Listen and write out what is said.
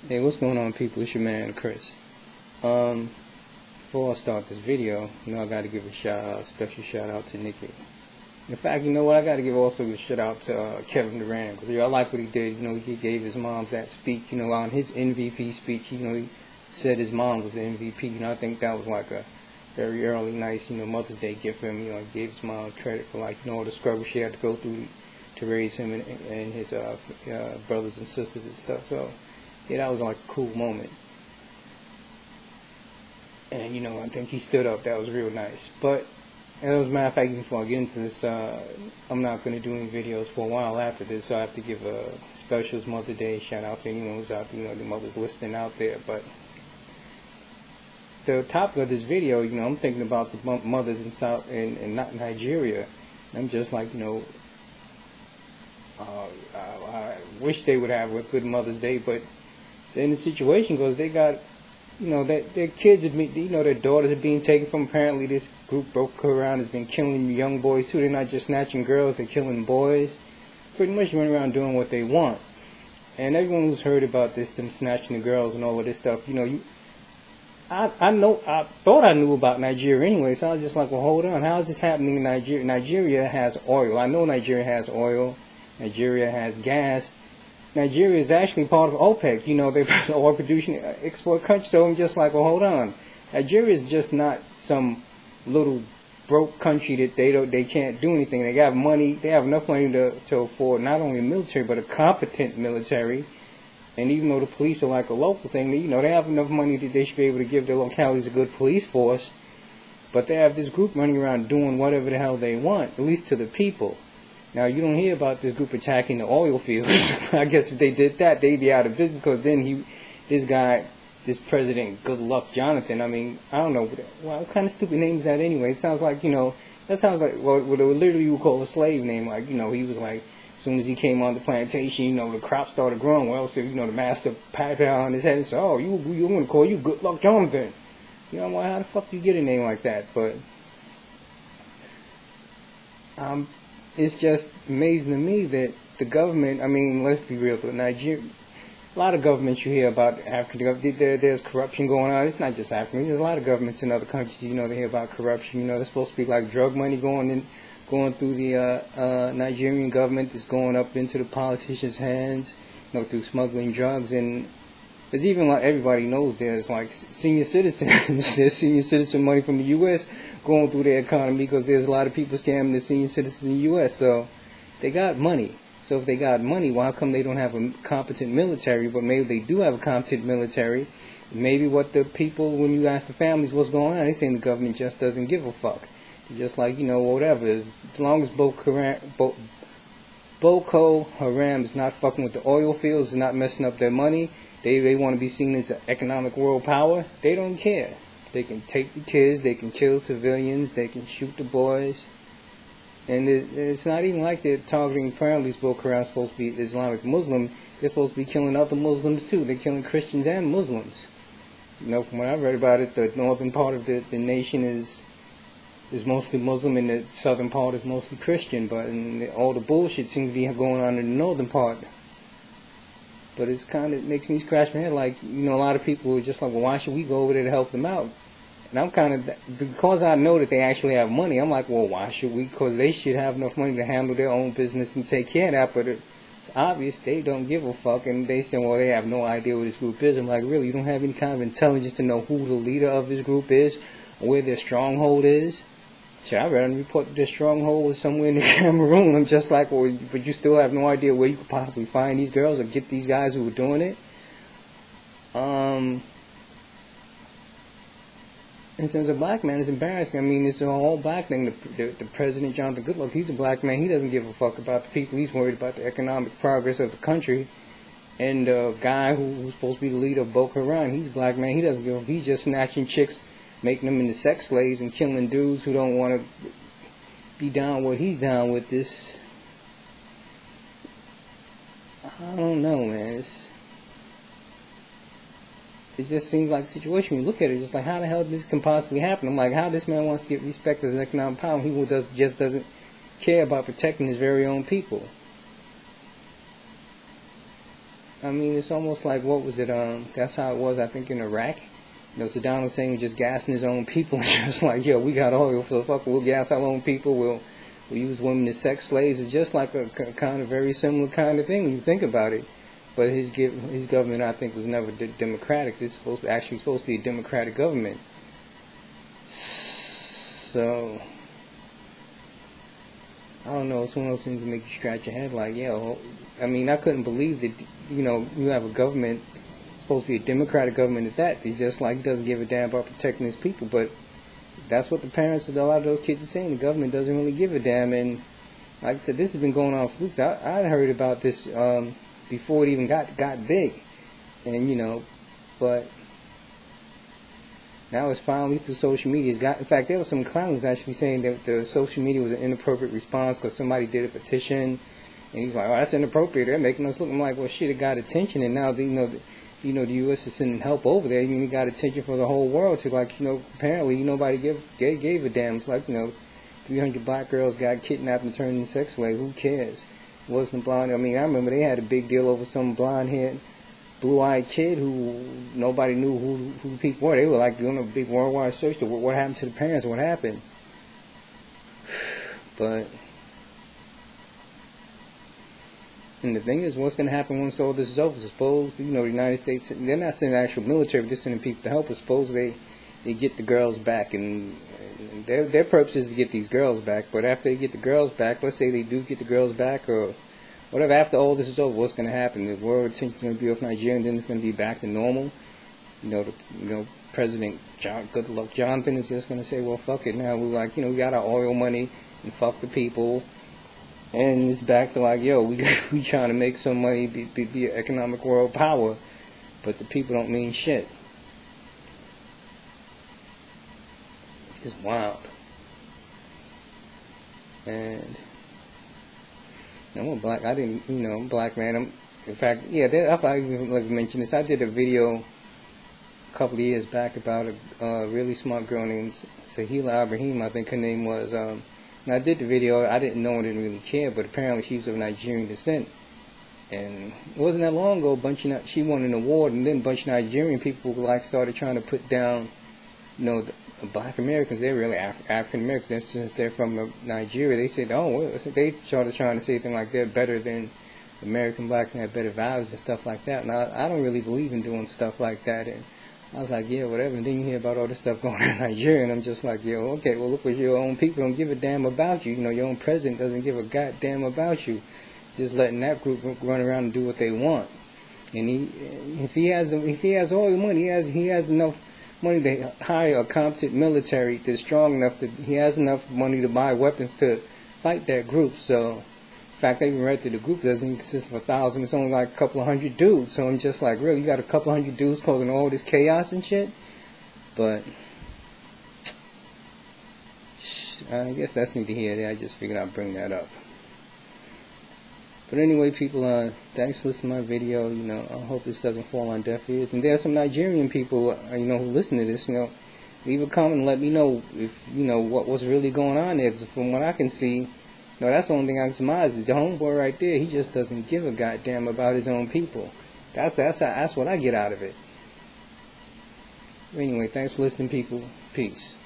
Hey, what's going on, people? It's your man, Chris. Before I start this video, I got to give a special shout out to Nikki. In fact, you know what? I got to give also a shout out to Kevin Durant, because I like what he did. He gave his mom that speech. On his MVP speech, he said his mom was the MVP. I think that was like a very early, nice, Mother's Day gift for him. He gave his mom credit for all the struggle she had to go through to raise him and his brothers and sisters and stuff. So yeah, that was like a cool moment. And, I think he stood up. That was real nice. But, as a matter of fact, before I get into this, I'm not going to do any videos for a while after this. So I have to give a special Mother's Day shout out to anyone who's out there, the mothers listening out there. But the topic of this video, I'm thinking about the mothers in not Nigeria. I'm just like, I wish they would have a good Mother's Day, but then the situation goes, they got, their kids have been, their daughters are being taken from. Apparently this group broke around has been killing young boys too. They're not just snatching girls, they're killing boys. Pretty much running around doing what they want. And everyone who's heard about this, them snatching the girls and all of this stuff, I thought I knew about Nigeria anyway, so I was just like, well, hold on, how is this happening in Nigeria? Nigeria has oil. I know Nigeria has oil. Nigeria has gas. Nigeria is actually part of OPEC. They're oil producing export country. So I'm just like, well, hold on. Nigeria is just not some little broke country that they can't do anything. They got money. They have enough money to afford not only a military but a competent military. And even though the police are like a local thing, they have enough money that they should be able to give their localities a good police force. But they have this group running around doing whatever the hell they want, at least to the people. Now, you don't hear about this group attacking the oil fields. I guess if they did that, they'd be out of business, because then this president, Goodluck Jonathan, I don't know, what kind of stupid name is that anyway? It sounds like, that sounds like what literally you would call a slave name. Like, he was like, as soon as he came on the plantation, the crops started growing. Well, so, the master pat on his head and said, oh, I'm going to call you Goodluck Jonathan. Well, how the fuck do you get a name like that? But, it's just amazing to me that the government, let's be real, Nigeria, a lot of governments you hear about African, there's corruption going on. It's not just Africa. There's a lot of governments in other countries, they hear about corruption. There's supposed to be like drug money going through the Nigerian government that's going up into the politicians' hands, through smuggling drugs. And there's even, like, everybody knows, there's like senior citizens, there's senior citizen money from the U.S. going through their economy, because there's a lot of people scamming the senior citizens in the U.S. So they got money. So if they got money, why come they don't have a competent military? But maybe they do have a competent military. Maybe what the people, when you ask the families what's going on, they saying the government just doesn't give a fuck. Just like, whatever. As long as Boko Haram is not fucking with the oil fields, is not messing up their money, they want to be seen as an economic world power, they don't care. They can take the kids, they can kill civilians, they can shoot the boys. And it's not even like they're targeting, apparently Boko Haram is supposed to be Islamic Muslim. They're supposed to be killing other Muslims too. They're killing Christians and Muslims. From what I read about it, the northern part of the nation is mostly Muslim, and the southern part is mostly Christian. But all the bullshit seems to be going on in the northern part. But it makes me scratch my head. Like, a lot of people are just like, well, why should we go over there to help them out? And I'm because I know that they actually have money, I'm like, well, why should we? Because they should have enough money to handle their own business and take care of that. But it's obvious they don't give a fuck. And they say, well, they have no idea what this group is. I'm like, really? You don't have any kind of intelligence to know who the leader of this group is, or where their stronghold is? I read a report that their stronghold was somewhere in the Cameroon. I'm just like, well, but you still have no idea where you could possibly find these girls or get these guys who were doing it. In terms of black man, it's embarrassing. It's a whole black thing. The President Jonathan Goodluck, he's a black man. He doesn't give a fuck about the people. He's worried about the economic progress of the country. And the guy who's supposed to be the leader of Boko Haram, he's a black man. He doesn't give a fuck. He's just snatching chicks, making them into sex slaves, and killing dudes who don't want to be down what he's down with. This, I don't know, man. It just seems like a situation. When you look at it, just like, how the hell this can possibly happen? I'm like, how this man wants to get respect as an economic power, he just doesn't care about protecting his very own people. I mean, it's almost like, what was it? That's how it was, I think, in Iraq. Saddam Hussein was just gassing his own people, just like, yo, we got oil, so fuck, we'll gas our own people, we'll use women as sex slaves. It's just like a kind of very similar kind of thing when you think about it. But his government, I think, was never democratic. This is actually supposed to be a democratic government. So, I don't know, it's one of those things that make you scratch your head like, yo, I mean, I couldn't believe that, you have a government, supposed to be a democratic government at that. He's just like, he doesn't give a damn about protecting his people. But that's what the parents of a lot of those kids are saying. The government doesn't really give a damn. And like I said, this has been going on for weeks. I heard about this before it even got big. And, but now it's finally through social media. In fact, there were some clowns actually saying that the social media was an inappropriate response because somebody did a petition. And he's like, oh, that's inappropriate. They're making us look. I'm like, well, shit, it got attention. And now, the U.S. is sending help over there. I mean, it got attention for the whole world to, like, apparently nobody gave a damn. It's like, 300 black girls got kidnapped and turned into sex slaves. Who cares? It wasn't blonde. I mean, I remember they had a big deal over some blonde-haired, blue-eyed kid who nobody knew who the people were. They were like doing a big worldwide search to what happened to the parents, what happened. But... And the thing is, what's going to happen once all this is over? Suppose, the United States, they're not sending actual military, but they're sending people to help us. Suppose they get the girls back, and their purpose is to get these girls back. But after they get the girls back, let's say they do get the girls back, or whatever, after all this is over, what's going to happen? The world attention is going to be off Nigeria, and then it's going to be back to normal. President Goodluck Jonathan is just going to say, well, fuck it now. We're like, we got our oil money, and fuck the people. And it's back to like, yo, we trying to make some money, be an economic world power, but the people don't mean shit. It's wild. And I'm a black, I'm a black man. In fact, yeah, I even like to mention this. I did a video a couple of years back about a really smart girl named Sahila Ibrahim, I think her name was. And I did the video. I didn't know and didn't really care, but apparently she's of Nigerian descent. And it wasn't that long ago. She won an award, and then a bunch of Nigerian people started trying to put down, the black Americans. They're really African Americans. Since they're from Nigeria, they said, they started trying to say things like they're better than American blacks and have better values and stuff like that. And I don't really believe in doing stuff like that. And I was like, yeah, whatever. And then you hear about all this stuff going on in Nigeria, and I'm just like, yo, okay, well, look, what your own people don't give a damn about you. Your own president doesn't give a goddamn about you. Just letting that group run around and do what they want. And if he has all the money, he has enough money to hire a competent military that's strong enough that he has enough money to buy weapons to fight that group. So, in fact, I even read that the group doesn't even consist of 1,000. It's only like a couple of hundred dudes. So I'm just like, really, you got a couple of hundred dudes causing all this chaos and shit? But I guess that's neither here nor there. I just figured I'd bring that up. But anyway, people, thanks for listening to my video. I hope this doesn't fall on deaf ears. And there are some Nigerian people, who listen to this. Leave a comment and let me know if what's really going on there. 'Cause from what I can see. That's the only thing I can surmise. The homeboy right there, he just doesn't give a goddamn about his own people. That's what I get out of it. Anyway, thanks for listening, people. Peace.